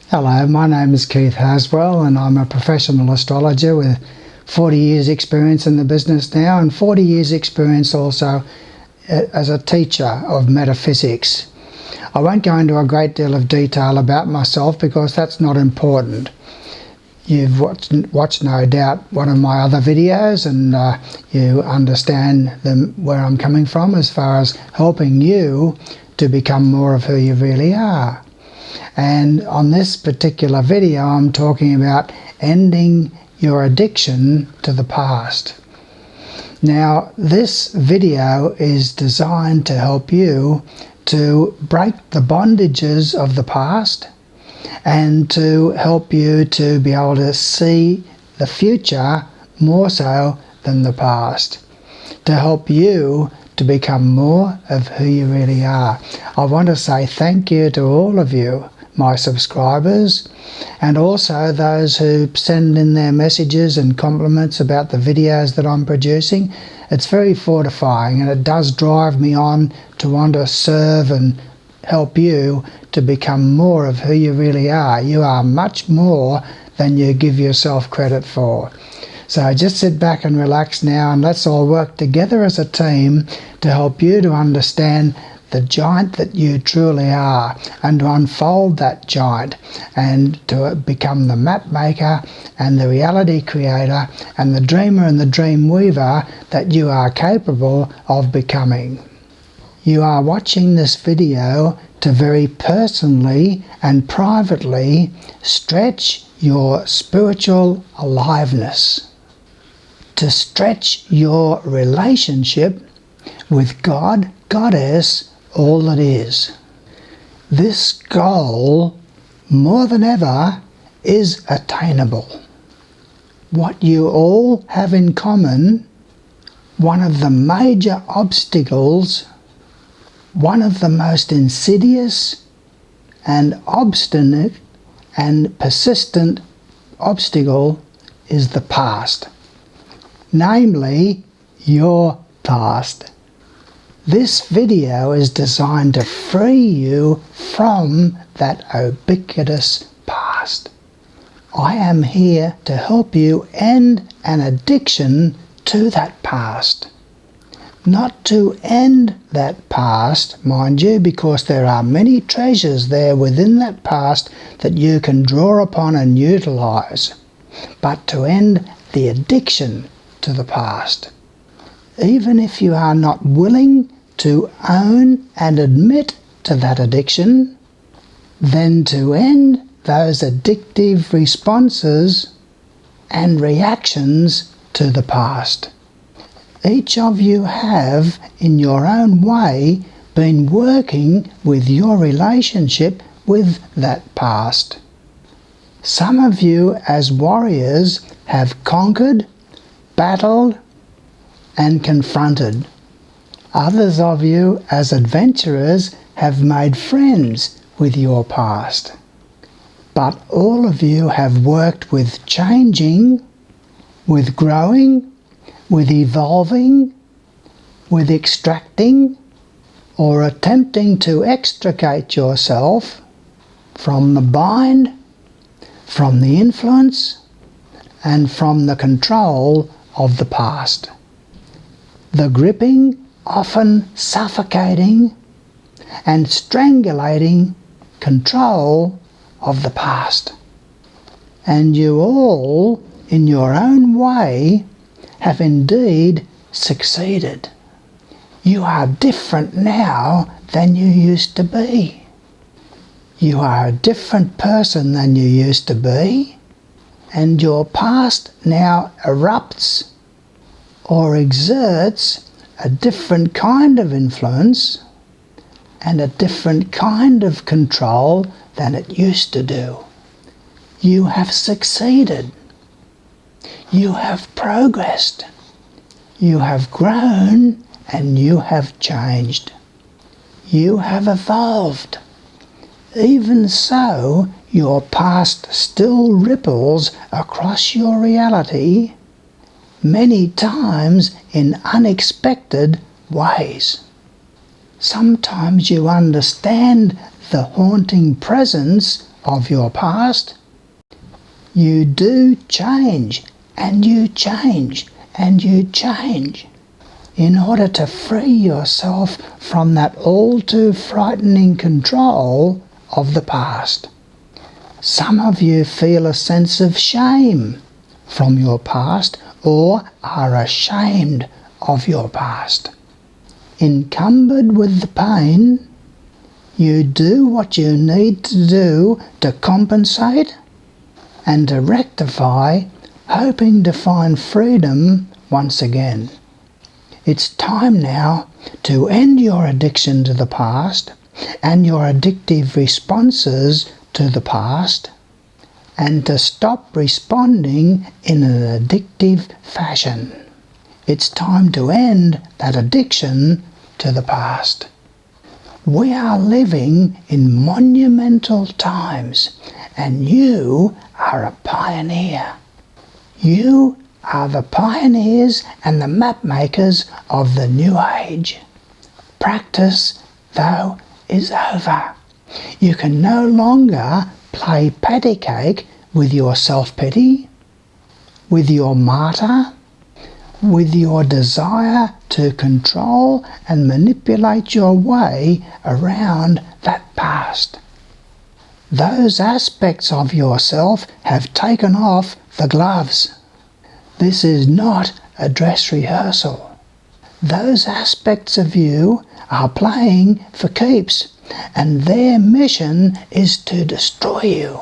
Hello, my name is Keith Haswell and I'm a professional astrologer with 40 years experience in the business now and 40 years experience also as a teacher of metaphysics. I won't go into a great deal of detail about myself because that's not important. You've watched no doubt one of my other videos and you understand where I'm coming from as far as helping you to become more of who you really are. And on this particular video I'm talking about ending your addiction to the past. Now this video is designed to help you to break the bondages of the past and to help you to be able to see the future more so than the past, to help you to become more of who you really are. I want to say thank you to all of you, my subscribers, and also those who send in their messages and compliments about the videos that I'm producing. It's very fortifying and it does drive me on to want to serve and help you to become more of who you really are. You are much more than you give yourself credit for. So just sit back and relax now and let's all work together as a team to help you to understand the giant that you truly are and to unfold that giant and to become the map maker and the reality creator and the dreamer and the dream weaver that you are capable of becoming. You are watching this video to very personally and privately stretch your spiritual aliveness, to stretch your relationship with God, Goddess, all that is. This goal, more than ever, is attainable. What you all have in common, one of the major obstacles, one of the most insidious and obstinate and persistent obstacle is the past, namely your past. This video is designed to free you from that ubiquitous past. I am here to help you end an addiction to that past. Not to end that past, mind you, because there are many treasures there within that past that you can draw upon and utilize, but to end the addiction to the past. Even if you are not willing to own and admit to that addiction, then to end those addictive responses and reactions to the past. Each of you have, in your own way, been working with your relationship with that past. Some of you as warriors have conquered, battled, and confronted. Others of you as adventurers have made friends with your past. But all of you have worked with changing, with growing, with evolving, with extracting, or attempting to extricate yourself from the bind, from the influence, and from the control of the past. The gripping, often suffocating and strangulating control of the past. And you all, in your own way, have indeed succeeded. You are different now than you used to be. You are a different person than you used to be, and your past now erupts or exerts a different kind of influence and a different kind of control than it used to do. You have succeeded. You have progressed. You have grown and you have changed. You have evolved. Even so, your past still ripples across your reality, many times in unexpected ways. Sometimes you understand the haunting presence of your past, you do change, and you change, and you change in order to free yourself from that all too frightening control of the past. Some of you feel a sense of shame from your past or are ashamed of your past. Encumbered with the pain, you do what you need to do to compensate and to rectify, hoping to find freedom once again. It's time now to end your addiction to the past and your addictive responses to the past, and to stop responding in an addictive fashion. It's time to end that addiction to the past. We are living in monumental times, and you are a pioneer. You are the pioneers and the map makers of the new age. Practice, though, is over. You can no longer play patty cake with your self-pity, with your martyr, with your desire to control and manipulate your way around that past. Those aspects of yourself have taken off the gloves. This is not a dress rehearsal. Those aspects of you are playing for keeps, and their mission is to destroy you.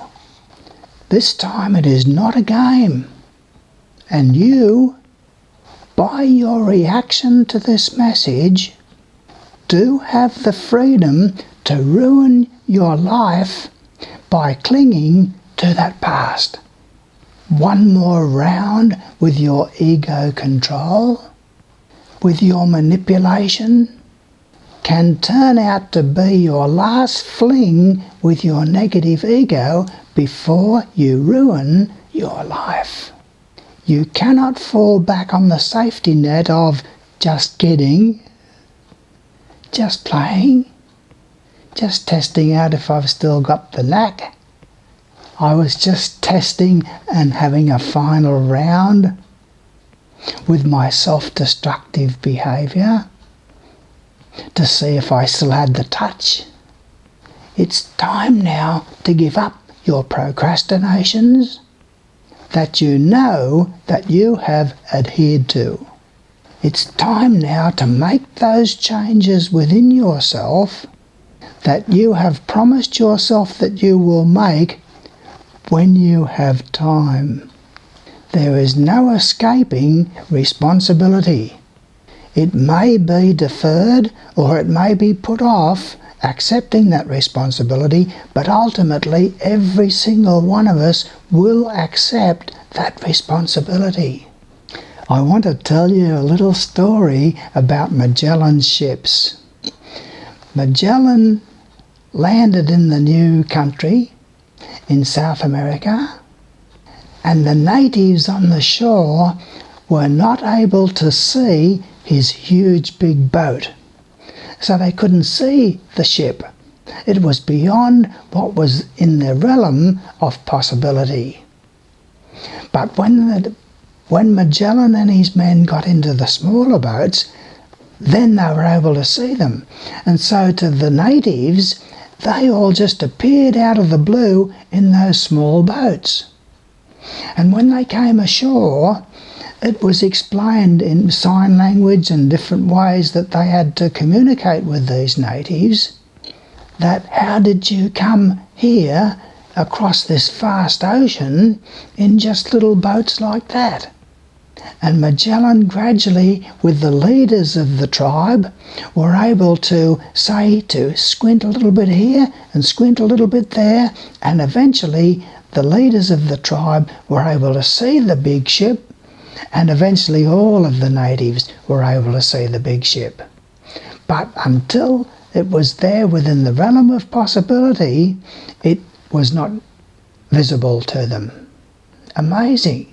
This time it is not a game, and you, by your reaction to this message, do have the freedom to ruin your life by clinging to that past. One more round with your ego control, with your manipulation, can turn out to be your last fling with your negative ego before you ruin your life. You cannot fall back on the safety net of just kidding, just playing, just testing out if I've still got the knack. I was just testing and having a final round with my self-destructive behaviour to see if I still had the touch. It's time now to give up your procrastinations that you know that you have adhered to. It's time now to make those changes within yourself that you have promised yourself that you will make when you have time. There is no escaping responsibility. It may be deferred or it may be put off accepting that responsibility, but ultimately every single one of us will accept that responsibility. I want to tell you a little story about Magellan's ships. Magellan landed in the new country in South America, and the natives on the shore were not able to see his huge big boat. So they couldn't see the ship. It was beyond what was in the realm of possibility. But when Magellan and his men got into the smaller boats, then they were able to see them. And so to the natives, they all just appeared out of the blue in those small boats. And when they came ashore, it was explained in sign language and different ways that they had to communicate with these natives, that how did you come here across this vast ocean in just little boats like that? And Magellan gradually, with the leaders of the tribe, were able to say to squint a little bit here and squint a little bit there, and eventually the leaders of the tribe were able to see the big ship, and eventually all of the natives were able to see the big ship. But until it was there within the realm of possibility, it was not visible to them. Amazing.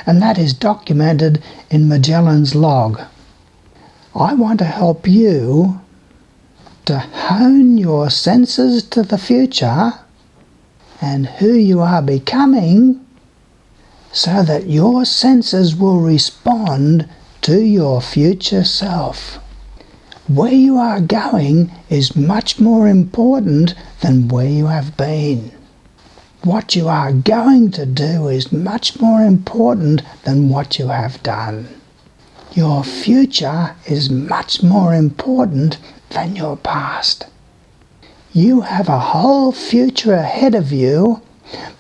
And that is documented in Magellan's log. I want to help you to hone your senses to the future and who you are becoming, so that your senses will respond to your future self. Where you are going is much more important than where you have been. What you are going to do is much more important than what you have done. Your future is much more important than your past. You have a whole future ahead of you,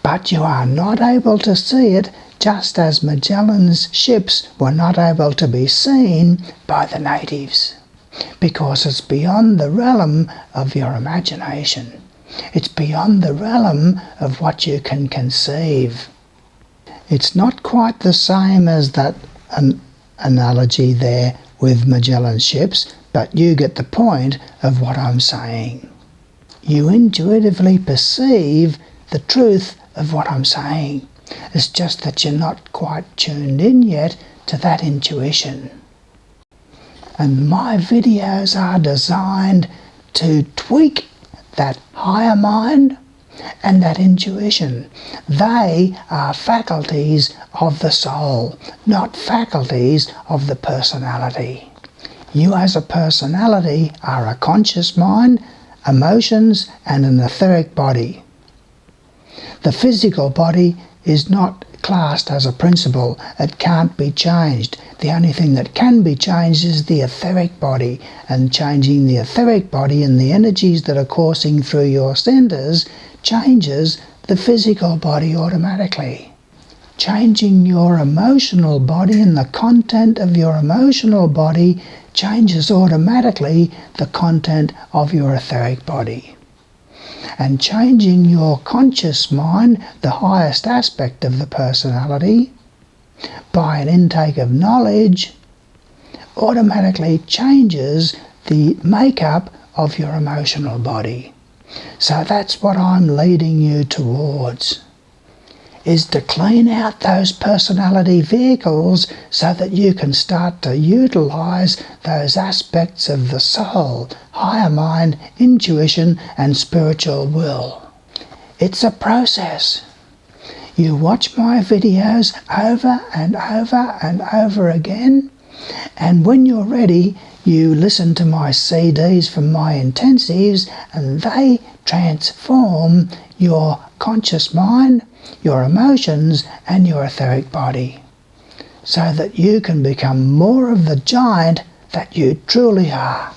but you are not able to see it, just as Magellan's ships were not able to be seen by the natives, because it's beyond the realm of your imagination. It's beyond the realm of what you can conceive. It's not quite the same as that analogy there with Magellan's ships, but you get the point of what I'm saying. You intuitively perceive the truth of what I'm saying. It's just that you're not quite tuned in yet to that intuition. And my videos are designed to tweak that higher mind and that intuition. They are faculties of the soul, not faculties of the personality. You as a personality are a conscious mind, emotions, and an etheric body. The physical body is not classed as a principle. It can't be changed. The only thing that can be changed is the etheric body, and changing the etheric body and the energies that are coursing through your centers changes the physical body automatically. Changing your emotional body and the content of your emotional body changes automatically the content of your etheric body. And changing your conscious mind, the highest aspect of the personality, by an intake of knowledge, automatically changes the makeup of your emotional body. So that's what I'm leading you towards, is to clean out those personality vehicles so that you can start to utilize those aspects of the soul, higher mind, intuition, and spiritual will. It's a process. You watch my videos over and over and over again, and when you're ready, you listen to my CDs from my intensives, and they transform your conscious mind, your emotions, and your etheric body, so that you can become more of the giant that you truly are.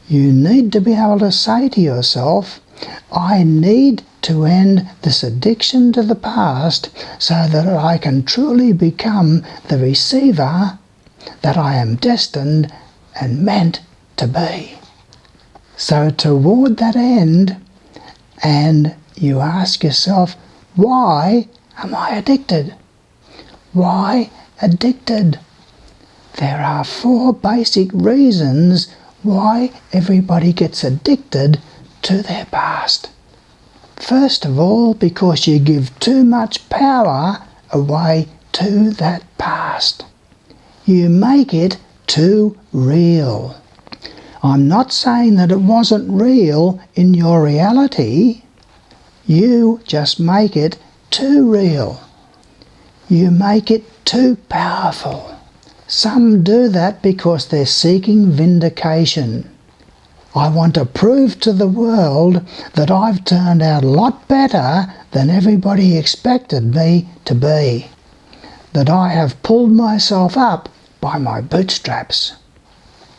You need to be able to say to yourself, I need to end this addiction to the past so that I can truly become the receiver that I am destined and meant to be. So toward that end, and you ask yourself, why am I addicted? Why addicted? There are 4 basic reasons why everybody gets addicted to their past. First of all, because you give too much power away to that past. You make it too real. I'm not saying that it wasn't real in your reality. You just make it too real. You make it too powerful. Some do that because they're seeking vindication. I want to prove to the world that I've turned out a lot better than everybody expected me to be. That I have pulled myself up by my bootstraps.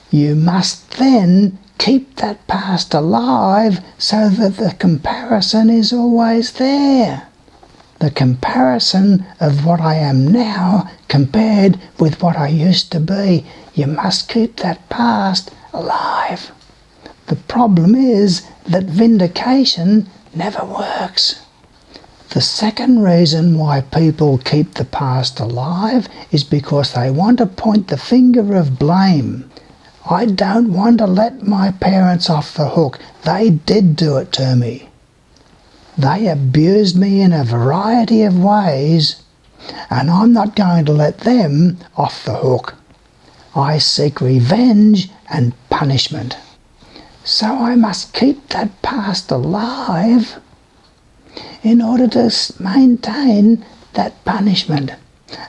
You must then keep that past alive so that the comparison is always there. The comparison of what I am now compared with what I used to be. You must keep that past alive. The problem is that vindication never works. The second reason why people keep the past alive is because they want to point the finger of blame. I don't want to let my parents off the hook. They did do it to me. They abused me in a variety of ways, and I'm not going to let them off the hook. I seek revenge and punishment. So I must keep that past alive in order to maintain that punishment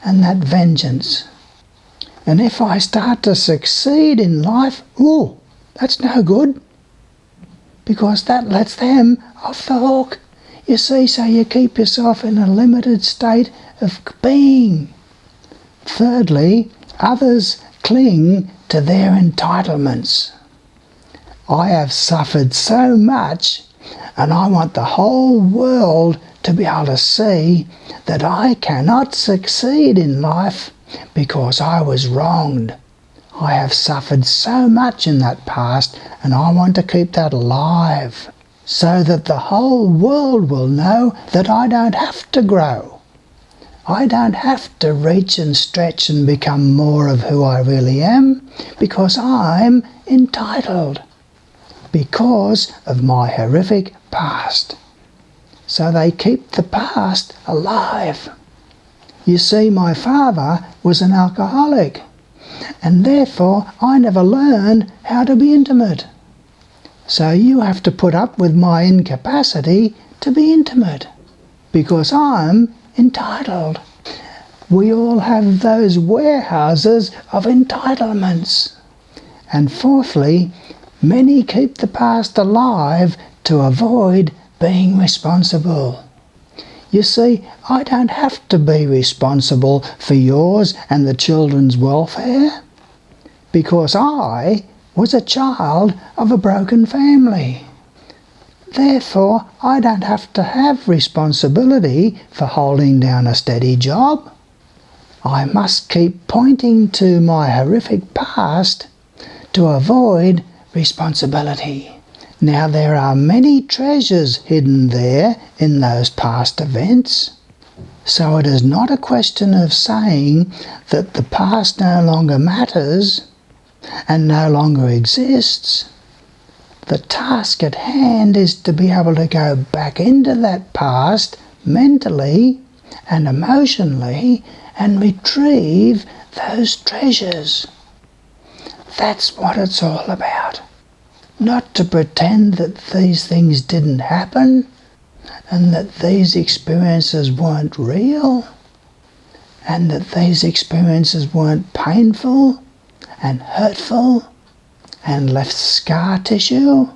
and that vengeance. And if I start to succeed in life, that's no good, because that lets them off the hook. You see, so you keep yourself in a limited state of being. Thirdly, others cling to their entitlements. I have suffered so much, and I want the whole world to be able to see that I cannot succeed in life because I was wronged. I have suffered so much in that past, and I want to keep that alive so that the whole world will know that I don't have to grow. I don't have to reach and stretch and become more of who I really am, because I'm entitled because of my horrific past. So they keep the past alive. You see, my father was an alcoholic, and therefore I never learned how to be intimate. So you have to put up with my incapacity to be intimate, because I'm entitled. We all have those warehouses of entitlements. And fourthly, many keep the past alive to avoid being responsible. You see, I don't have to be responsible for yours and the children's welfare, because I was a child of a broken family. Therefore, I don't have to have responsibility for holding down a steady job. I must keep pointing to my horrific past to avoid responsibility. Now, there are many treasures hidden there in those past events. So it is not a question of saying that the past no longer matters and no longer exists. The task at hand is to be able to go back into that past mentally and emotionally and retrieve those treasures. That's what it's all about. Not to pretend that these things didn't happen and that these experiences weren't real and that these experiences weren't painful and hurtful and left scar tissue.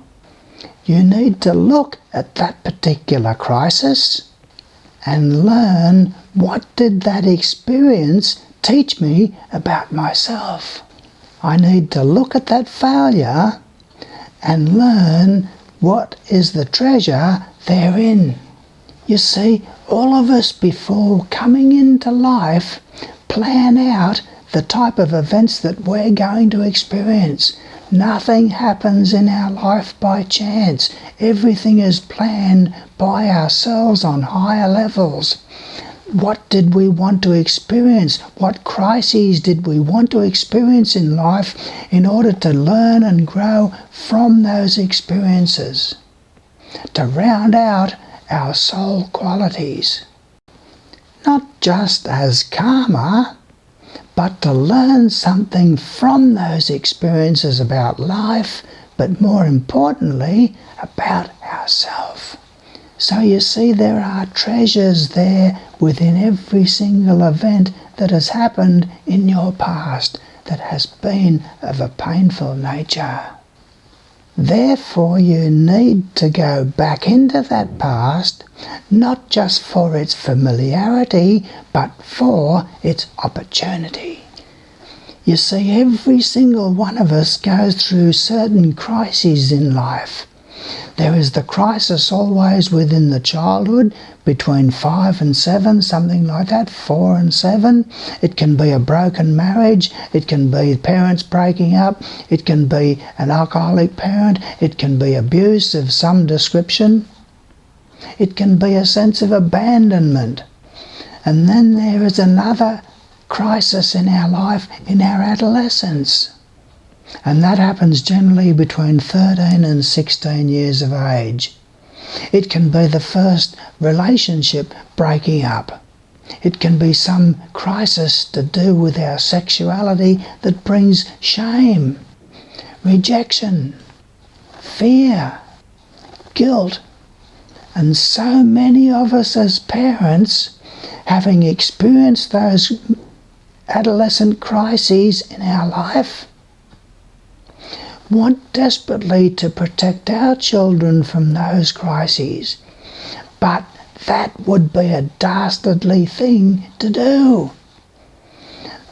You need to look at that particular crisis and learn, what did that experience teach me about myself? I need to look at that failure and learn what is the treasure therein. You see, all of us before coming into life plan out the type of events that we're going to experience. Nothing happens in our life by chance. Everything is planned by ourselves on higher levels. What did we want to experience? What crises did we want to experience in life in order to learn and grow from those experiences? To round out our soul qualities. Not just as karma, but to learn something from those experiences about life, but more importantly, about ourselves. So you see, there are treasures there within every single event that has happened in your past that has been of a painful nature. Therefore, you need to go back into that past, not just for its familiarity, but for its opportunity. You see, every single one of us goes through certain crises in life. There is the crisis always within the childhood, between 5 and 7, something like that, 4 and 7. It can be a broken marriage, it can be parents breaking up, it can be an alcoholic parent, it can be abuse of some description. It can be a sense of abandonment. And then there is another crisis in our life in our adolescence. And that happens generally between 13 and 16 years of age. It can be the first relationship breaking up. It can be some crisis to do with our sexuality that brings shame, rejection, fear, guilt, And so many of us as parents, having experienced those adolescent crises in our life, want desperately to protect our children from those crises. But that would be a dastardly thing to do.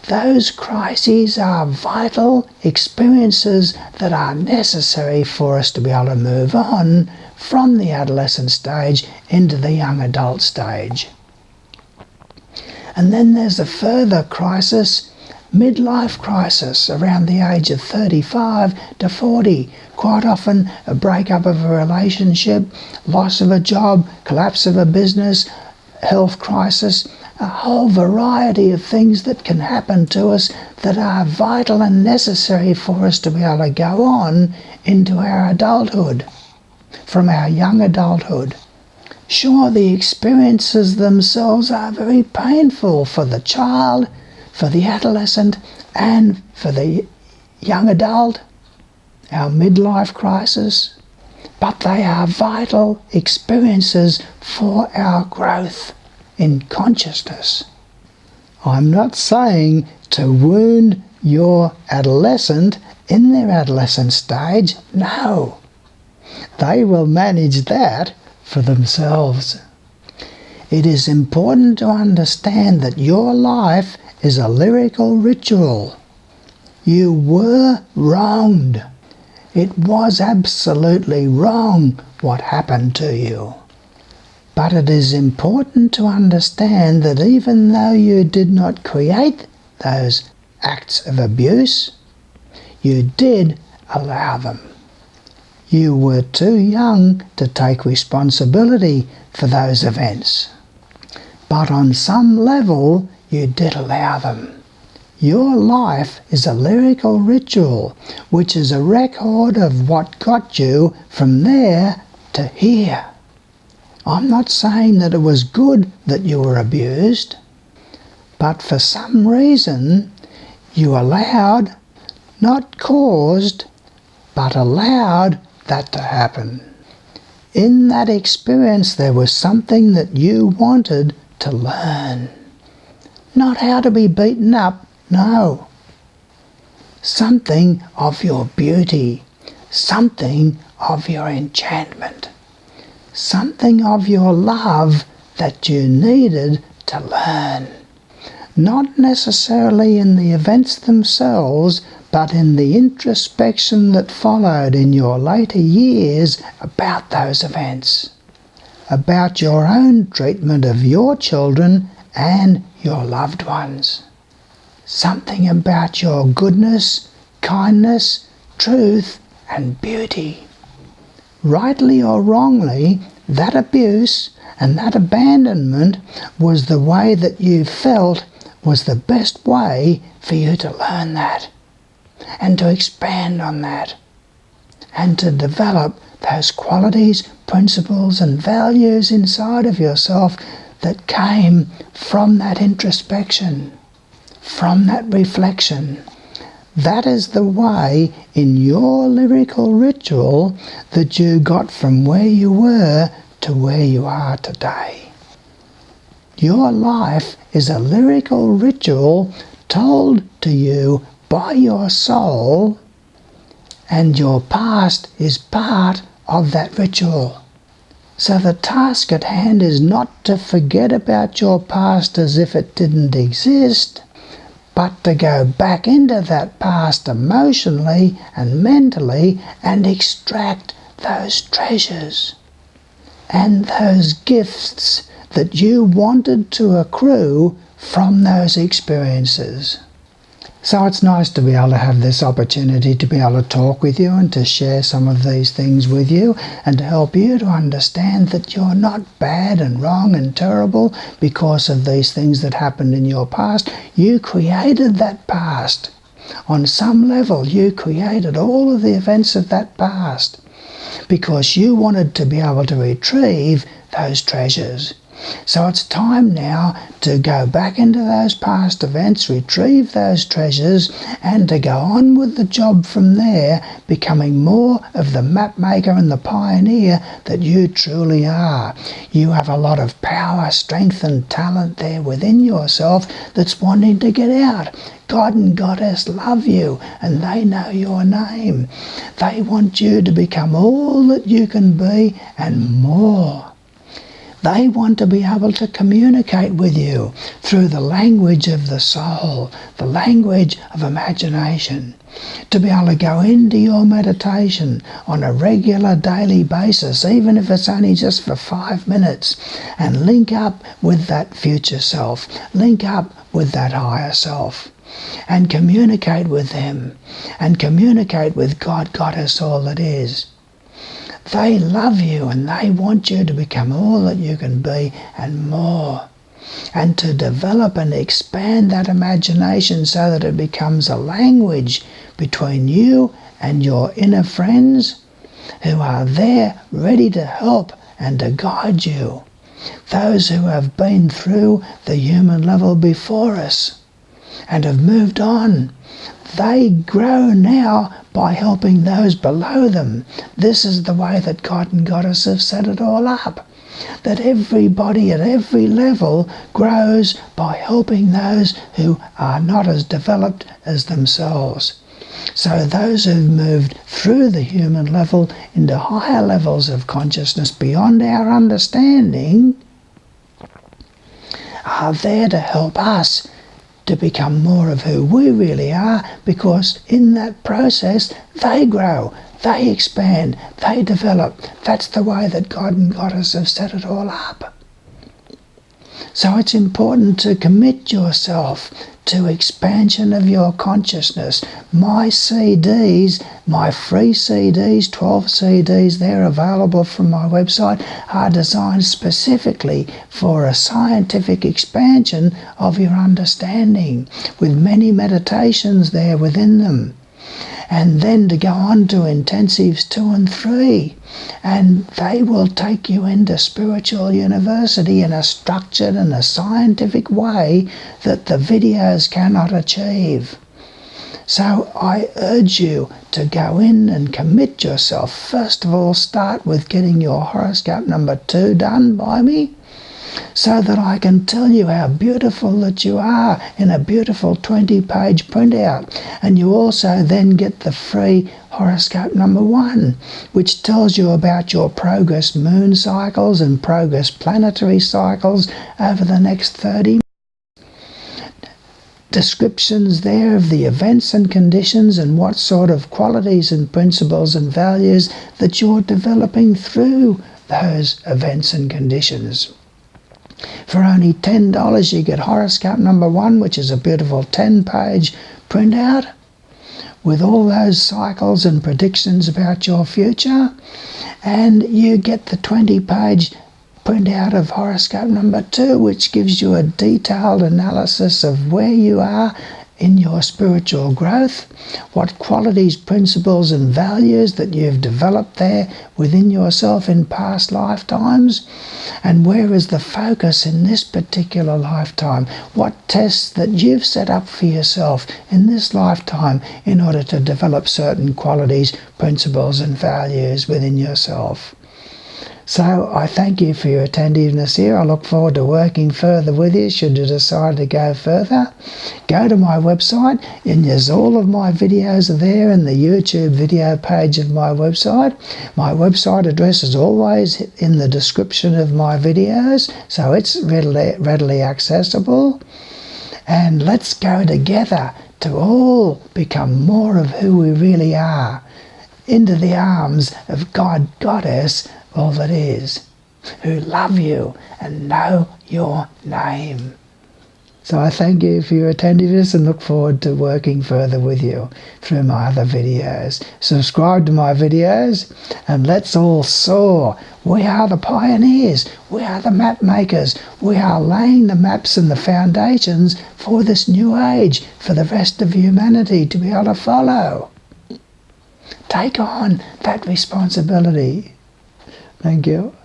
Those crises are vital experiences that are necessary for us to be able to move on from the adolescent stage into the young adult stage. And then there's a further crisis, midlife crisis, around the age of 35 to 40. Quite often a breakup of a relationship, loss of a job, collapse of a business, health crisis, a whole variety of things that can happen to us that are vital and necessary for us to be able to go on into our adulthood, from our young adulthood. Sure, the experiences themselves are very painful for the child, for the adolescent, and for the young adult, our midlife crisis, but they are vital experiences for our growth in consciousness. I'm not saying to wound your adolescent in their adolescent stage. No, they will manage that for themselves. It is important to understand that your life is a lyrical ritual. You were wronged. It was absolutely wrong what happened to you. But it is important to understand that even though you did not create those acts of abuse, you did allow them. You were too young to take responsibility for those events. But on some level, you did allow them. Your life is a lyrical ritual, which is a record of what got you from there to here. I'm not saying that it was good that you were abused, but for some reason you allowed, not caused, but allowed that to happen. In that experience there was something that you wanted to learn. Not how to be beaten up, no. Something of your beauty, something of your enchantment, something of your love that you needed to learn. Not necessarily in the events themselves, but in the introspection that followed in your later years about those events, about your own treatment of your children and your loved ones. Something about your goodness, kindness, truth, and beauty. Rightly or wrongly, that abuse and that abandonment was the way that you felt was the best way for you to learn that, and to expand on that, and to develop those qualities, principles, and values inside of yourself that came from that introspection, from that reflection. That is the way in your lyrical ritual that you got from where you were to where you are today. Your life is a lyrical ritual told to you by your soul, and your past is part of that ritual. So the task at hand is not to forget about your past as if it didn't exist, but to go back into that past emotionally and mentally and extract those treasures and those gifts that you wanted to accrue from those experiences. So it's nice to be able to have this opportunity to be able to talk with you and to share some of these things with you and to help you to understand that you're not bad and wrong and terrible because of these things that happened in your past. You created that past. On some level, you created all of the events of that past because you wanted to be able to retrieve those treasures. So it's time now to go back into those past events, retrieve those treasures, and to go on with the job from there, becoming more of the map maker and the pioneer that you truly are. You have a lot of power, strength and talent there within yourself that's wanting to get out. God and Goddess love you, and they know your name. They want you to become all that you can be and more. They want to be able to communicate with you through the language of the soul, the language of imagination, to be able to go into your meditation on a regular daily basis, even if it's only just for 5 minutes, and link up with that future self, link up with that higher self, and communicate with them, and communicate with God, Goddess, all that is. They love you and they want you to become all that you can be and more. And to develop and expand that imagination so that it becomes a language between you and your inner friends who are there ready to help and to guide you. Those who have been through the human level before us and have moved on. They grow now by helping those below them. This is the way that God and Goddess have set it all up. That everybody at every level grows by helping those who are not as developed as themselves. So those who've moved through the human level into higher levels of consciousness beyond our understanding are there to help us to become more of who we really are, because in that process they grow, they expand, they develop. That's the way that God and Goddess have set it all up. So it's important to commit yourself to expansion of your consciousness. My CDs, my free CDs, 12 CDs, they're available from my website, are designed specifically for a scientific expansion of your understanding, with many meditations there within them. And then to go on to intensives 2 and 3, and they will take you into spiritual university in a structured and a scientific way that the videos cannot achieve. So I urge you to go in and commit yourself. First of all, start with getting your horoscope number 2 done by me, so that I can tell you how beautiful that you are in a beautiful 20-page printout. And you also then get the free horoscope number 1, which tells you about your progress moon cycles and progress planetary cycles over the next 30 descriptions there of the events and conditions and what sort of qualities and principles and values that you're developing through those events and conditions. For only $10 you get horoscope number 1, which is a beautiful 10-page printout with all those cycles and predictions about your future, and you get the 20-page printout of horoscope number 2, which gives you a detailed analysis of where you are in your spiritual growth, what qualities, principles and values that you've developed there within yourself in past lifetimes, and where is the focus in this particular lifetime, what tests that you've set up for yourself in this lifetime in order to develop certain qualities, principles and values within yourself. So I thank you for your attentiveness here. I look forward to working further with you should you decide to go further. Go to my website, and there's all of my videos are there in the YouTube video page of my website. My website address is always in the description of my videos, so it's readily accessible. And let's go together to all become more of who we really are, into the arms of God, Goddess, all that is, who love you and know your name. So I thank you for your attentiveness and look forward to working further with you through my other videos. Subscribe to my videos and let's all soar. We are the pioneers. We are the map makers. We are laying the maps and the foundations for this new age, for the rest of humanity to be able to follow. Take on that responsibility. Thank you.